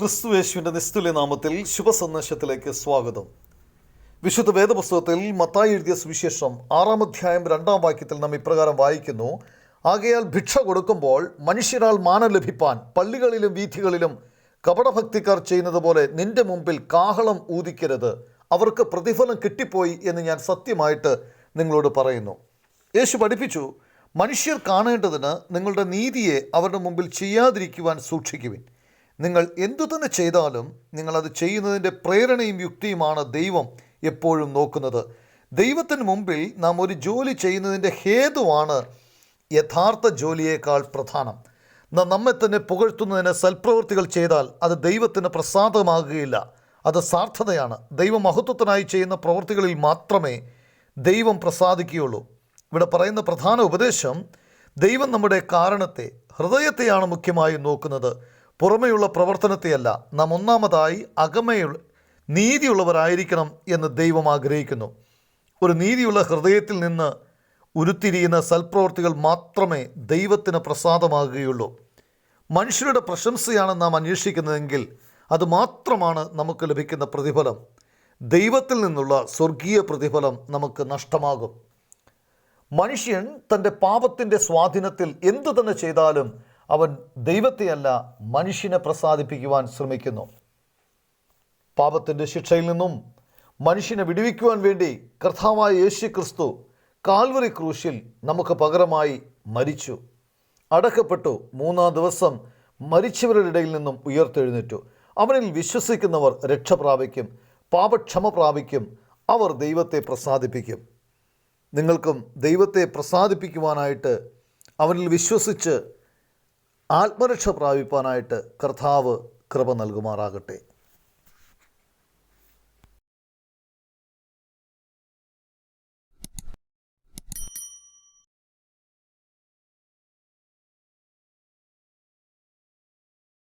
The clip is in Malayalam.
ക്രിസ്തുയേശുവിൻ്റെ നിസ്തുല്യ നാമത്തിൽ ശുഭസന്ദേശത്തിലേക്ക് സ്വാഗതം. വിശുദ്ധ വേദപുസ്തകത്തിൽ മത്തായി എഴുതിയ സുവിശേഷം 6-ാം അധ്യായം 2-ാം വാക്യത്തിൽ നാം ഇപ്രകാരം വായിക്കുന്നു: ആകയാൽ ഭിക്ഷ കൊടുക്കുമ്പോൾ മനുഷ്യരാൽ മാനം ലഭിപ്പാൻ പള്ളികളിലും വീഥികളിലും കപടഭക്തിക്കാർ ചെയ്യുന്നത് പോലെ നിന്റെ മുമ്പിൽ കാഹളം ഊതിക്കരുത്, അവർക്ക് പ്രതിഫലം കിട്ടിപ്പോയി എന്ന് ഞാൻ സത്യമായിട്ട് നിങ്ങളോട് പറയുന്നു. യേശു പഠിപ്പിച്ചു, മനുഷ്യർ കാണേണ്ടതിന് നിങ്ങളുടെ നീതിയെ അവരുടെ മുമ്പിൽ ചെയ്യാതിരിക്കുവാൻ സൂക്ഷിക്കുവിൻ. നിങ്ങൾ എന്തു തന്നെ ചെയ്താലും നിങ്ങളത് ചെയ്യുന്നതിൻ്റെ പ്രേരണയും യുക്തിയുമാണ് ദൈവം എപ്പോഴും നോക്കുന്നത്. ദൈവത്തിന് മുമ്പിൽ നാം ഒരു ജോലി ചെയ്യുന്നതിൻ്റെ ഹേതുവാണ് യഥാർത്ഥ ജോലിയേക്കാൾ പ്രധാനം. നാം നമ്മെ തന്നെ പുകഴ്ത്തുന്നതിന് സൽപ്രവൃത്തികൾ ചെയ്താൽ അത് ദൈവത്തിന് പ്രസാദമാകുകയില്ല, അത് സാർത്ഥതയാണ്. ദൈവമഹത്വത്തിനായി ചെയ്യുന്ന പ്രവൃത്തികളിൽ മാത്രമേ ദൈവം പ്രസാദിക്കുകയുള്ളൂ. ഇവിടെ പറയുന്ന പ്രധാന ഉപദേശം, ദൈവം നമ്മുടെ കാരണത്തെ, ഹൃദയത്തെയാണ് മുഖ്യമായും നോക്കുന്നത്, പുറമെയുള്ള പ്രവർത്തനത്തെയല്ല. നാം ഒന്നാമതായി അകമയുള്ള നീതിയുള്ളവരായിരിക്കണം എന്ന് ദൈവം ആഗ്രഹിക്കുന്നു. ഒരു നീതിയുള്ള ഹൃദയത്തിൽ നിന്ന് ഉരുത്തിരിയുന്ന സൽപ്രവൃത്തികൾ മാത്രമേ ദൈവത്തിന് പ്രസാദമാകുകയുള്ളൂ. മനുഷ്യരുടെ പ്രശംസയാണ് നാം അന്വേഷിക്കുന്നതെങ്കിൽ അത് മാത്രമാണ് നമുക്ക് ലഭിക്കുന്ന പ്രതിഫലം. ദൈവത്തിൽ നിന്നുള്ള സ്വർഗീയ പ്രതിഫലം നമുക്ക് നഷ്ടമാകും. മനുഷ്യൻ തൻ്റെ പാപത്തിൻ്റെ സ്വാധീനത്തിൽ എന്തു തന്നെ ചെയ്താലും അവൻ ദൈവത്തെയല്ല മനുഷ്യനെ പ്രസാദിപ്പിക്കുവാൻ ശ്രമിക്കുന്നു. പാപത്തിൻ്റെ ശിക്ഷയിൽ നിന്നും മനുഷ്യനെ വിടുവിക്കുവാൻ വേണ്ടി കർത്താവായ യേശു ക്രിസ്തു കാൽവറി ക്രൂശിൽ നമുക്ക് പകരമായി മരിച്ചു, അടക്കപ്പെട്ടു. 3-ാം ദിവസം മരിച്ചവരുടെ ഇടയിൽ നിന്നും ഉയർത്തെഴുന്നേറ്റു. അവനിൽ വിശ്വസിക്കുന്നവർ രക്ഷ പ്രാപിക്കും, പാപക്ഷമ പ്രാപിക്കും, അവർ ദൈവത്തെ പ്രസാദിപ്പിക്കും. നിങ്ങൾക്കും ദൈവത്തെ പ്രസാദിപ്പിക്കുവാനായിട്ട്, അവനിൽ വിശ്വസിച്ച് ആത്മരക്ഷ പ്രാപിപ്പാനായിട്ട് കർത്താവ് കൃപ നൽകുമാറാകട്ടെ.